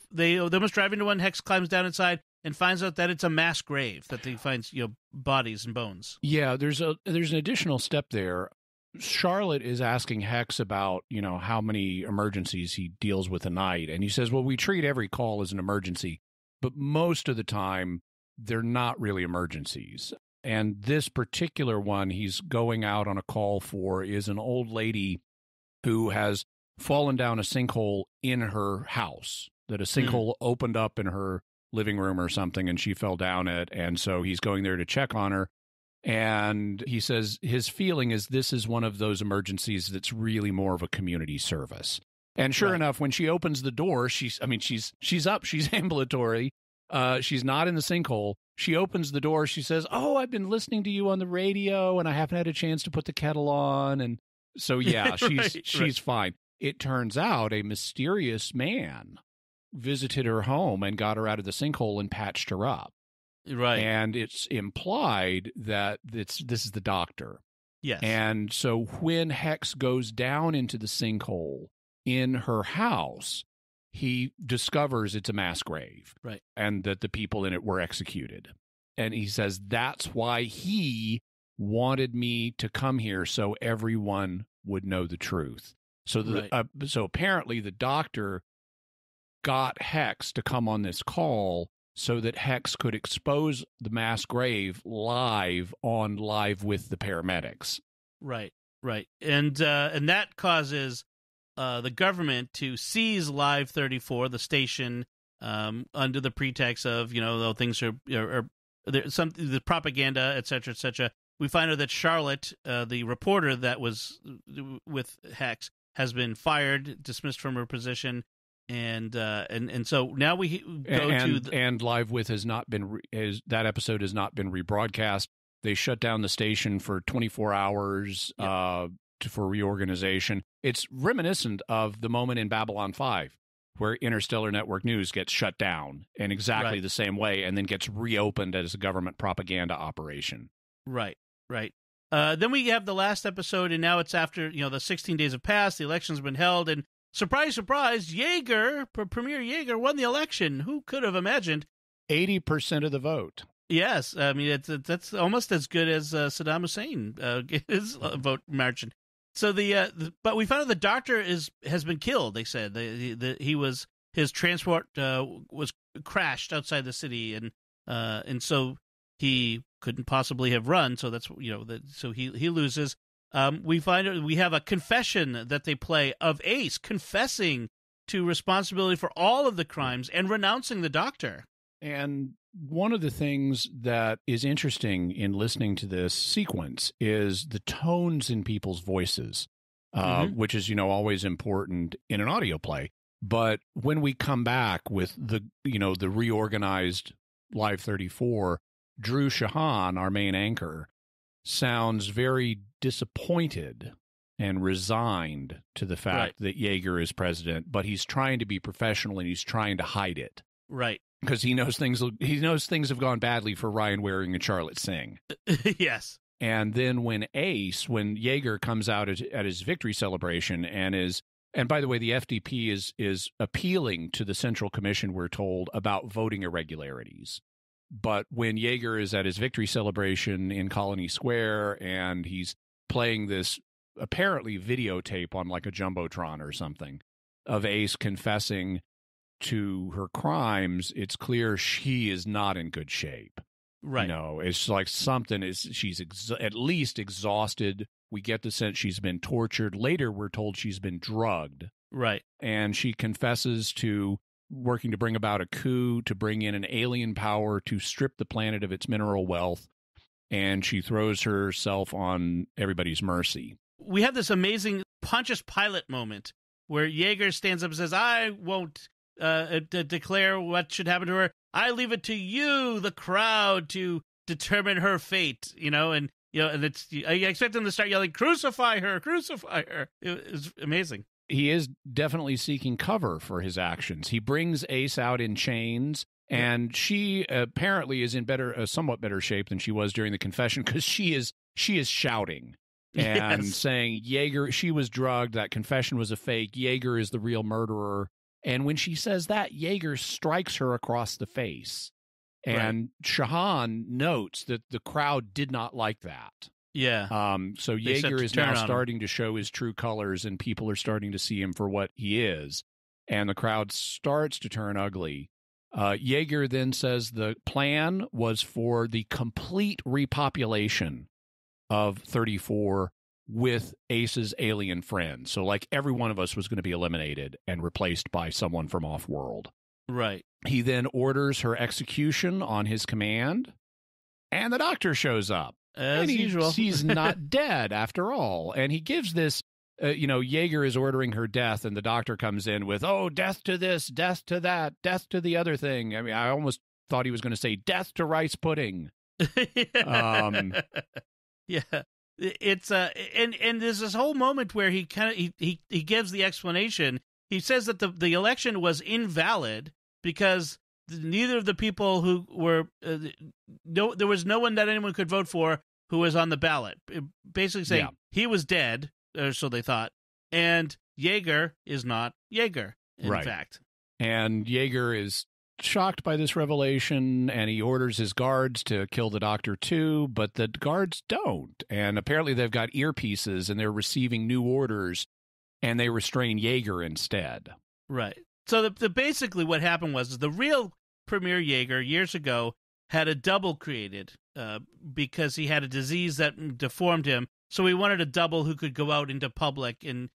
they almost drive into one. Hex climbs down inside and finds out that it's a mass grave, that he finds, bodies and bones. Yeah, there's an additional step there. Charlotte is asking Hex about, how many emergencies he deals with a night. And he says, well, we treat every call as an emergency, but most of the time they're not really emergencies. And this particular one he's going out on a call for is an old lady who has fallen down a sinkhole in her house, that a sinkhole opened up in her living room or something, and she fell down it. And so he's going there to check on her. And he says his feeling is this is one of those emergencies that's really more of a community service. And sure enough, when she opens the door, she's up, she's ambulatory. She's not in the sinkhole. She opens the door. She says, "Oh, I've been listening to you on the radio, and I haven't had a chance to put the kettle on." And so, yeah, she's fine. It turns out a mysterious man visited her home and got her out of the sinkhole and patched her up. Right. And it's implied that this is the Doctor. Yes. And so when Hex goes down into the sinkhole in her house, he discovers it's a mass grave. Right. And that the people in it were executed. And he says that's why he wanted me to come here, so everyone would know the truth. So so apparently the Doctor got Hex to come on this call so that Hex could expose the mass grave live with the paramedics. Right. And that causes the government to seize Live 34, the station, under the pretext of, things are the propaganda, et cetera, we find out that Charlotte, the reporter that was with Hex, has been fired, dismissed from her position, and so now we go and Live With has not been that episode has not been rebroadcast. They shut down the station for 24 hours for reorganization. It's reminiscent of the moment in Babylon 5 where Interstellar Network News gets shut down in exactly the same way and then gets reopened as a government propaganda operation. Right. Then we have the last episode, and now it's after, the 16 days have passed, the election's been held, and surprise, surprise, Yeager, Premier Yeager, won the election. Who could have imagined? 80% of the vote. Yes, I mean, that's almost as good as Saddam Hussein, his vote margin. So but we found out the doctor has been killed. They said his transport was crashed outside the city, and so he couldn't possibly have run. So that's so he loses. We find out we have a confession that they play of Ace confessing to responsibility for all of the crimes and renouncing the doctor. And one of the things that is interesting in listening to this sequence is the tones in people's voices, which is, always important in an audio play. But when we come back with the reorganized Live 34, Drew Shahan, our main anchor, sounds very disappointed and resigned to the fact that Yeager is president, but he's trying to be professional and he's trying to hide it. Right. Because he knows things have gone badly for Ryan Waring and Charlotte Singh. Yes. And then when Yeager comes out at his victory celebration and by the way, the FDP is appealing to the Central Commission, we're told, about voting irregularities. But when Yeager is at his victory celebration in Colony Square and he's playing this apparently videotape on like a Jumbotron or something of Ace confessing to her crimes, it's clear she is not in good shape. Right. It's like she's at least exhausted. We get the sense she's been tortured. Later, we're told she's been drugged. Right. And she confesses to working to bring about a coup, to bring in an alien power, to strip the planet of its mineral wealth. And she throws herself on everybody's mercy. We have this amazing Pontius Pilate moment where Yeager stands up and says, I won't declare what should happen to her. I leave it to you, the crowd, to determine her fate, and it's, I expect them to start yelling, crucify her, crucify her. It's amazing. He is definitely seeking cover for his actions. He brings Ace out in chains, and she apparently is in somewhat better shape than she was during the confession, because she is shouting and saying, Yeager, she was drugged, that confession was a fake, Yeager is the real murderer. And when she says that, Yeager strikes her across the face. And Shahan notes that the crowd did not like that. Yeah. So Yeager is now starting to show his true colors, and people are starting to see him for what he is. And the crowd starts to turn ugly. Yeager then says the plan was for the complete repopulation of 34 with Ace's alien friends. So like every one of us was going to be eliminated and replaced by someone from off-world. Right. He then orders her execution on his command, and the doctor shows up. As usual. He's not dead after all. And he gives this, Yeager is ordering her death, and the doctor comes in with, death to this, death to that, death to the other thing. I mean, I almost thought he was going to say death to rice pudding. Yeah. It's and there's this whole moment where he kind of he gives the explanation. He says that the election was invalid because neither of the people who were there was no one that anyone could vote for who was on the ballot. Basically saying he was dead, or so they thought, and Yeager is not Yeager, in fact. And Yeager is shocked by this revelation, and he orders his guards to kill the doctor too, but the guards don't. And apparently they've got earpieces and they're receiving new orders, and they restrain Yeager instead. Right. So the basically what happened was the real Premier Yeager years ago had a double created because he had a disease that deformed him. So he wanted a double who could go out into public and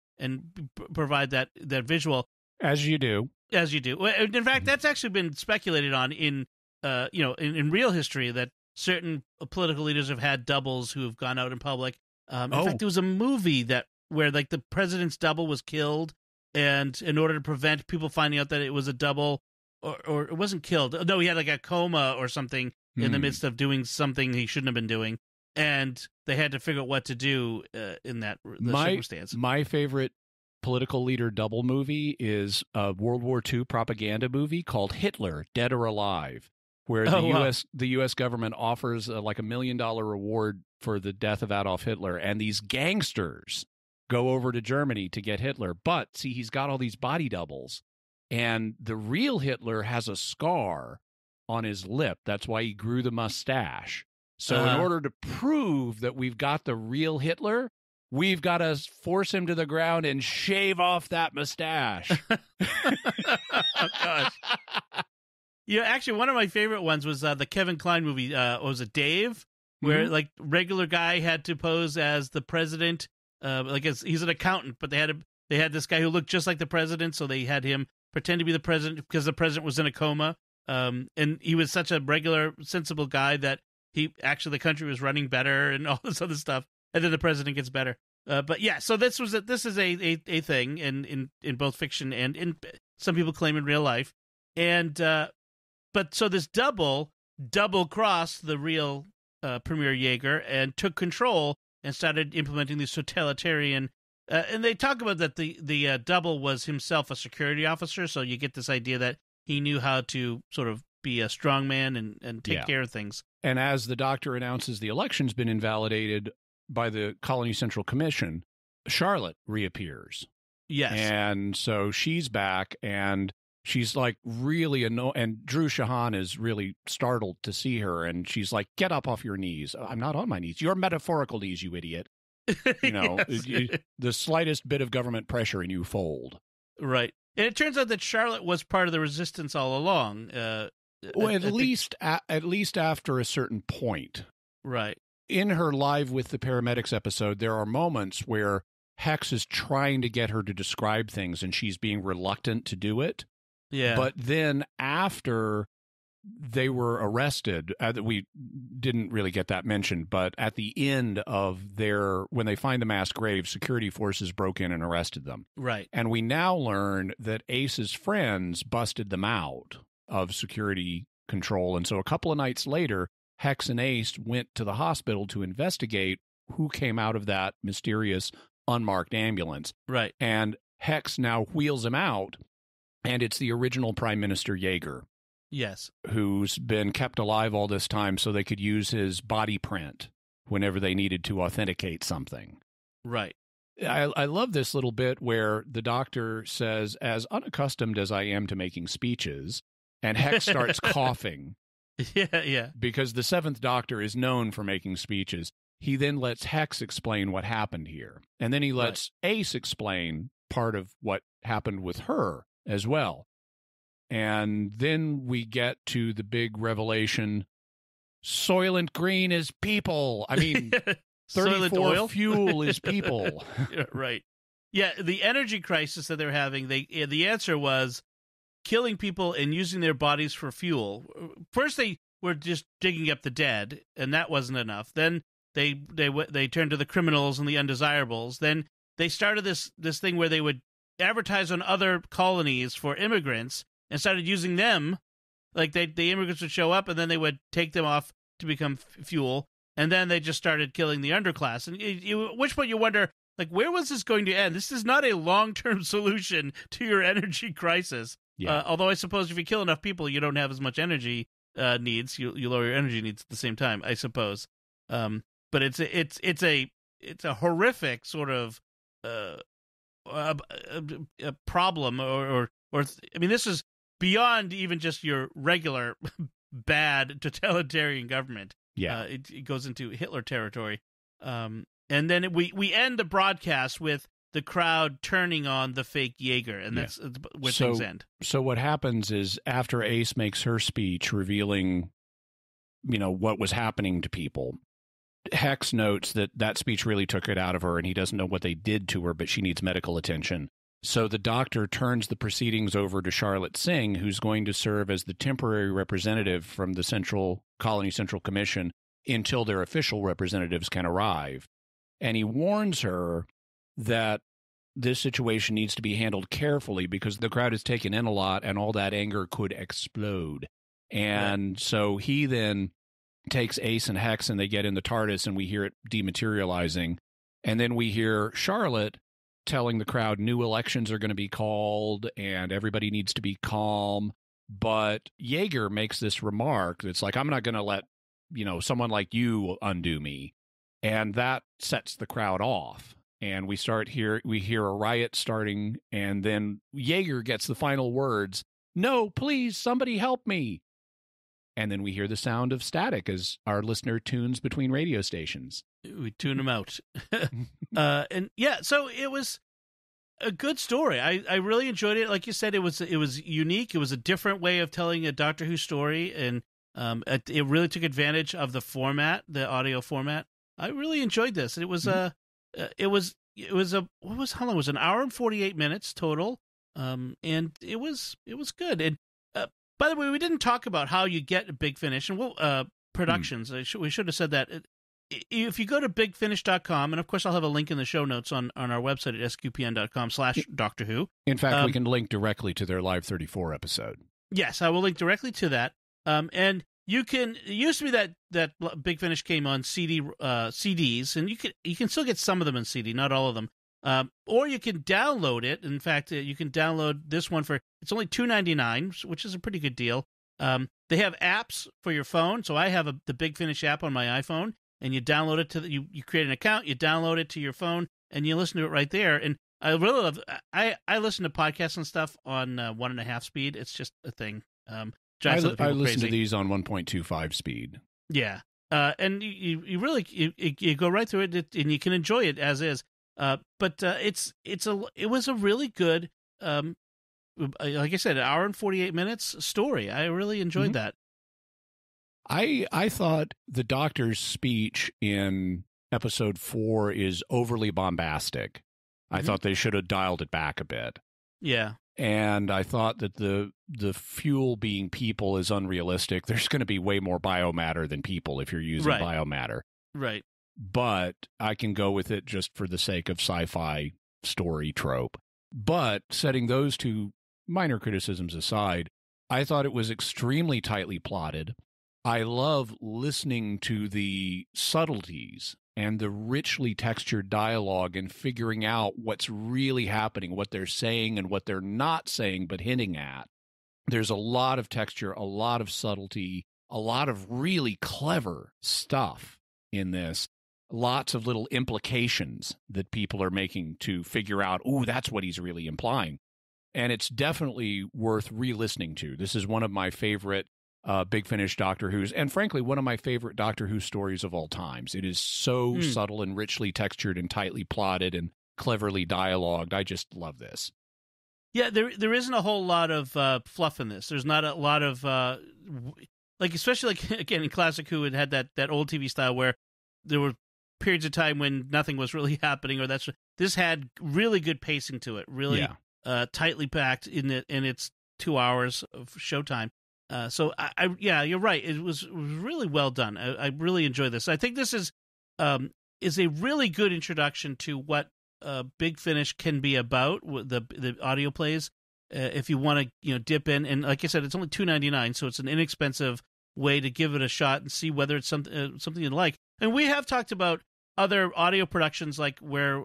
provide that visual. As you do. As you do. In fact, that's actually been speculated on in real history, that certain political leaders have had doubles who have gone out in public. In fact, there was a movie where like the president's double was killed, and in order to prevent people finding out that it was a double, or it wasn't killed. No, he had like a coma or something in the midst of doing something he shouldn't have been doing, and they had to figure out what to do in that circumstance. My favorite political leader double movie is a World War II propaganda movie called Hitler, Dead or Alive, where the U.S. government offers like $1 million reward for the death of Adolf Hitler, and these gangsters go over to Germany to get Hitler. But see, he's got all these body doubles, and the real Hitler has a scar on his lip. That's why he grew the mustache. So in order to prove that we've got the real Hitler, we've got to force him to the ground and shave off that mustache. Oh, gosh. Yeah, actually, one of my favorite ones was the Kevin Kline movie. Was it Dave? Where like regular guy had to pose as the president. He's an accountant, but they had this guy who looked just like the president, so they had him pretend to be the president because the president was in a coma. And he was such a regular, sensible guy that the country was running better and all this other stuff. And then the president gets better. But yeah, so this is a thing in both fiction and in some people claim in real life. And but so this double crossed the real Premier Yeager and took control and started implementing these totalitarian. And they talk about that the double was himself a security officer, so you get this idea that he knew how to sort of be a strongman and take care of things. And as the Doctor announces the election's been invalidated by the Colony Central Commission, Charlotte reappears. Yes. And so she's back, and she's like really annoyed. And Drew Shahan is really startled to see her. And she's like, get up off your knees. I'm not on my knees. Your metaphorical knees, you idiot. You know, the slightest bit of government pressure and you fold. Right. And it turns out that Charlotte was part of the resistance all along. Well, at least after a certain point. Right. In her Live with the Paramedics episode, there are moments where Hex is trying to get her to describe things and she's being reluctant to do it. Yeah. But then after they were arrested, we didn't really get that mentioned, but at the end of when they find the mass grave, security forces broke in and arrested them. Right. And we now learn that Ace's friends busted them out of security control. And so a couple of nights later, Hex and Ace went to the hospital to investigate who came out of that mysterious unmarked ambulance. Right. And Hex now wheels him out, and it's the original Prime Minister Yeager. Yes. Who's been kept alive all this time so they could use his body print whenever they needed to authenticate something. Right. I love this little bit where the Doctor says, as unaccustomed as I am to making speeches, and Hex starts coughing. Yeah. Because the Seventh Doctor is known for making speeches. He then lets Hex explain what happened here. And then he lets Ace explain part of what happened with her as well. And then we get to the big revelation. Soylent Green is people. I mean, 34 fuel is people. Right. Yeah, the energy crisis that they're having, the answer was killing people and using their bodies for fuel. First, they were just digging up the dead, and that wasn't enough. Then they turned to the criminals and the undesirables. Then they started this thing where they would advertise on other colonies for immigrants and started using them. Like the immigrants would show up, and then they would take them off to become fuel. And then they just started killing the underclass. And at which point you wonder, like, where was this going to end? This is not a long-term solution to your energy crisis. Yeah. Although I suppose if you kill enough people, you don't have as much energy needs. You lower your energy needs at the same time, I suppose. But it's a horrific sort of a problem, or I mean, this is beyond even just your regular bad totalitarian government. Yeah, it goes into Hitler territory. And then we end the broadcast with the crowd turning on the fake Yeager, and that's where things end. So what happens is after Ace makes her speech revealing, what was happening to people, Hex notes that speech really took it out of her, and he doesn't know what they did to her, but she needs medical attention. So the doctor turns the proceedings over to Charlotte Singh, who's going to serve as the temporary representative from the Colony Central Commission until their official representatives can arrive. And he warns her that this situation needs to be handled carefully because the crowd is taken in a lot and all that anger could explode. And so he then takes Ace and Hex and they get in the TARDIS and we hear it dematerializing. And then we hear Charlotte telling the crowd new elections are going to be called and everybody needs to be calm. But Yeager makes this remark that's like, I'm not going to let, someone like you undo me. And that sets the crowd off. And we hear a riot starting, and then Yeager gets the final words, "No, please, somebody help me." And then we hear the sound of static as our listener tunes between radio stations. We tune them out. So it was a good story. I really enjoyed it. Like you said, it was unique. It was a different way of telling a Doctor Who story, and it really took advantage of the format, the audio format. I really enjoyed this. It was how long was it? An hour and 48 minutes total. And it was good. And by the way, we didn't talk about how you get a Big Finish and productions. We should have said that. If you go to bigfinish.com, and of course I'll have a link in the show notes on our website at sqpn.com/Doctor Who. In fact, we can link directly to their Live 34 episode. Yes, I will link directly to that. And you can. It used to be that Big Finish came on CDs, and you can still get some of them in CD, not all of them. Or you can download it. In fact, you can download this one it's only $2.99, which is a pretty good deal. They have apps for your phone, so I have the Big Finish app on my iPhone, and you download it you create an account, you download it to your phone, and you listen to it right there. And I really love. I listen to podcasts and stuff on 1.5 speed. It's just a thing. I listen to these on 1.25 speed. Yeah, and you really you go right through it, and you can enjoy it as is. But it was a really good, like I said, an hour and 48 minutes story. I really enjoyed that. I thought the Doctor's speech in episode 4 is overly bombastic. I thought they should have dialed it back a bit. Yeah. And I thought that the fuel being people is unrealistic. There's going to be way more biomatter than people if you're using biomatter. Right. But I can go with it just for the sake of sci-fi story trope. But setting those two minor criticisms aside, I thought it was extremely tightly plotted. I love listening to the subtleties and the richly textured dialogue and figuring out what's really happening, what they're saying and what they're not saying but hinting at. There's a lot of texture, a lot of subtlety, a lot of really clever stuff in this. Lots of little implications that people are making to figure out, ooh, that's what he's really implying. And it's definitely worth re-listening to. This is one of my favorite Big Finish Doctor Who's, and frankly, one of my favorite Doctor Who stories of all times. It is so subtle and richly textured and tightly plotted and cleverly dialogued. I just love this. Yeah, there isn't a whole lot of fluff in this. There's not a lot of, especially again, in Classic Who, it had that old TV style where there were periods of time when nothing was really happening, or this had really good pacing to it, really tightly packed in its 2 hours of showtime. So you're right. It was really well done. I really enjoy this. I think this is a really good introduction to what Big Finish can be about, the audio plays. If you want to dip in, and like I said, it's only $2.99, so it's an inexpensive way to give it a shot and see whether it's something you like. And we have talked about other audio productions, like where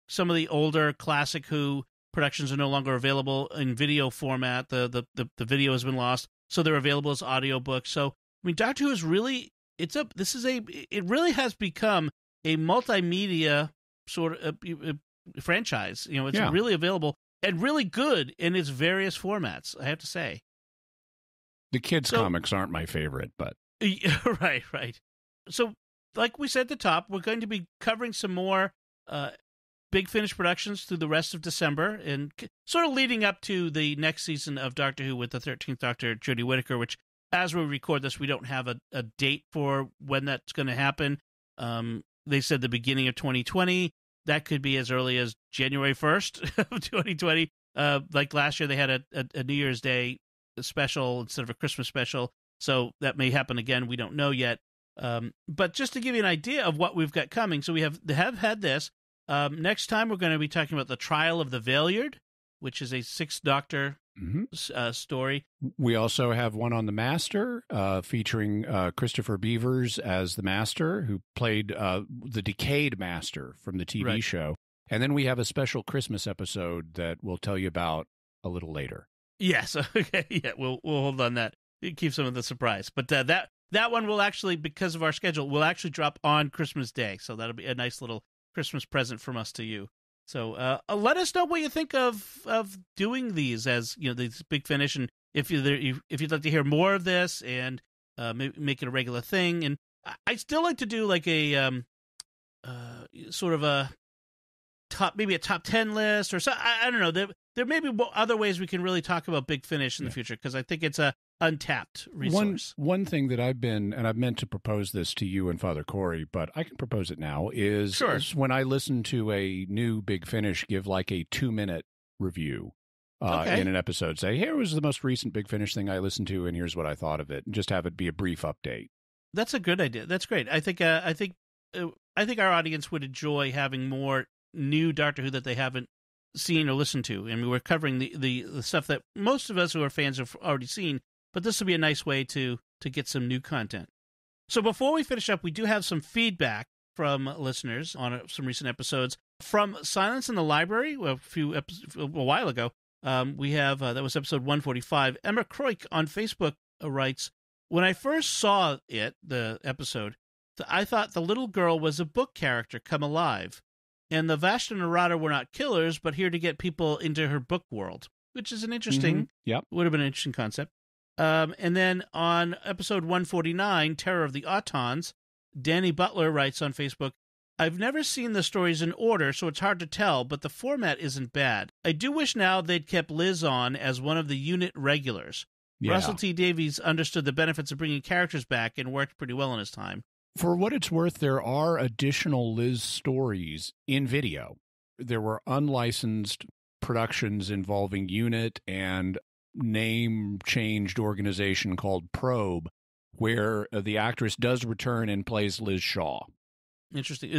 some of the older Classic Who productions are no longer available in video format. The video has been lost, so they're available as audiobooks. So I mean, Doctor Who is really it really has become a multimedia sort of franchise. It's really available and really good in its various formats, I have to say. The kids' comics aren't my favorite, but right. So, like we said at the top, we're going to be covering some more Big Finish productions through the rest of December, and sort of leading up to the next season of Doctor Who with the 13th Doctor, Jodie Whittaker, which, as we record this, we don't have a date for when that's going to happen. They said the beginning of 2020. that could be as early as January 1st of 2020. Like last year, they had a New Year's Day special instead of a Christmas special. So that may happen again. We don't know yet. But just to give you an idea of what we've got coming, so we have had this. Next time, we're going to be talking about the Trial of the Valeyard, which is a six-doctor story. We also have one on the Master, featuring Christopher Beavers as the Master, who played the decayed Master from the TV show. And then we have a special Christmas episode that we'll tell you about a little later. Yes. Okay. Yeah. We'll hold on that. Keep some of the surprise. But that one will actually, because of our schedule, will actually drop on Christmas Day. So that'll be a nice little Christmas present from us to you. So let us know what you think of doing these as these Big Finish, and if you'd like to hear more of this and make it a regular thing. And I still like to do like a sort of a top 10 list or so. I don't know. There may be other ways we can really talk about Big Finish in the future, because I think it's a untapped resource. One thing that I've meant to propose this to you and Father Corey, but I can propose it now, is when I listen to a new Big Finish, give like a 2-minute review in an episode. Say, here was the most recent Big Finish thing I listened to, and here's what I thought of it, and just have it be a brief update. That's a good idea. That's great. I think our audience would enjoy having more new Doctor Who that they haven't seen or listened to. I mean, we're covering the stuff that most of us who are fans have already seen, but this will be a nice way to get some new content. So before we finish up, we do have some feedback from listeners on some recent episodes. From Silence in the Library, a while ago, we have, that was episode 145. Emma Croik on Facebook writes, when I first saw the episode, I thought the little girl was a book character come alive, and the Vashta Nerada were not killers, but here to get people into her book world, which is an interesting, would have been an interesting concept. And then on episode 149, Terror of the Autons, Danny Butler writes on Facebook, I've never seen the stories in order, so it's hard to tell, but the format isn't bad. I do wish now they'd kept Liz on as one of the unit regulars. Yeah. Russell T. Davies understood the benefits of bringing characters back and worked pretty well in his time. For what it's worth, there are additional Liz stories in video. There were unlicensed productions involving Unit and name-changed organization called Probe, where the actress does return and plays Liz Shaw. Interesting.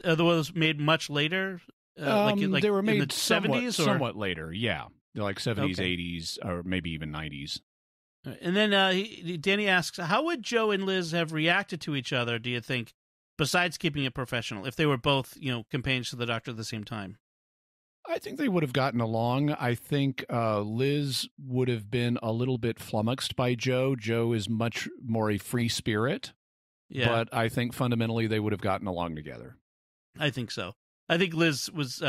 Are those made much later? Like they were made in the 70s? Somewhat later, yeah. They're like 70s, 80s, or maybe even 90s. And then Danny asks, how would Joe and Liz have reacted to each other, do you think, besides keeping it professional, if they were both, companions to the Doctor at the same time? I think they would have gotten along. I think Liz would have been a little bit flummoxed by Joe. Joe is much more a free spirit. Yeah. But I think fundamentally they would have gotten along together. I think so. I think Liz was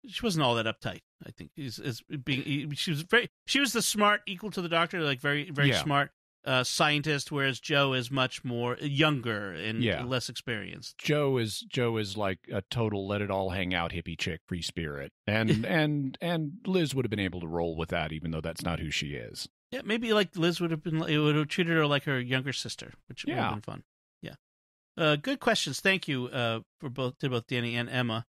she wasn't all that uptight. I think she was the smart equal to the Doctor, like very smart scientist, whereas Joe is much more younger and less experienced. Joe is like a total let it all hang out hippie chick, free spirit, and Liz would have been able to roll with that, even though that's not who she is. Yeah, maybe like Liz would have treated her like her younger sister, which would have been fun. Yeah, good questions. Thank you to both Danny and Emma.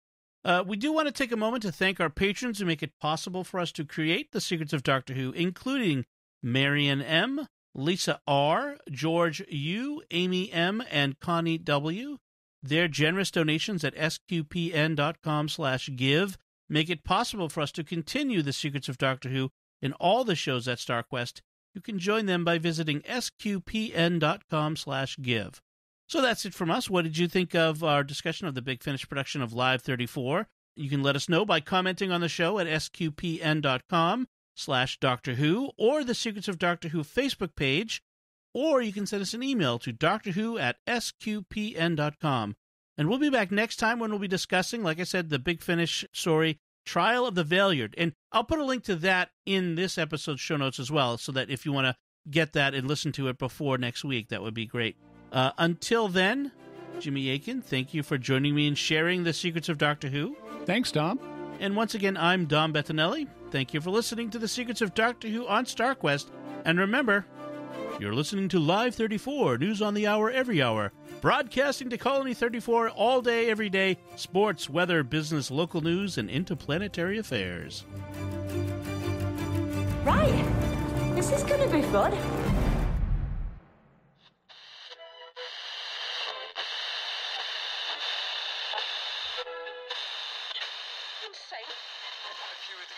We do want to take a moment to thank our patrons who make it possible for us to create The Secrets of Doctor Who, including Marion M., Lisa R., George U., Amy M., and Connie W. Their generous donations at sqpn.com/give make it possible for us to continue The Secrets of Doctor Who in all the shows at StarQuest. You can join them by visiting sqpn.com/give. So that's it from us. What did you think of our discussion of the Big Finish production of Live 34? You can let us know by commenting on the show at sqpn.com/Doctor Who or the Secrets of Doctor Who Facebook page, or you can send us an email to doctorwho@sqpn.com. And we'll be back next time when we'll be discussing, like I said, the Big Finish story, Trial of the Valeyard. And I'll put a link to that in this episode's show notes as well, so that if you want to get that and listen to it before next week, that would be great. Until then, Jimmy Akin, thank you for joining me and sharing the secrets of Doctor Who. Thanks, Dom. And once again, I'm Dom Bettinelli. Thank you for listening to the Secrets of Doctor Who on StarQuest. And remember, you're listening to Live 34, news on the hour every hour, Broadcasting to Colony 34 all day, every day. Sports, weather, business, local news, and interplanetary affairs. Right. This is going to be fun. If you would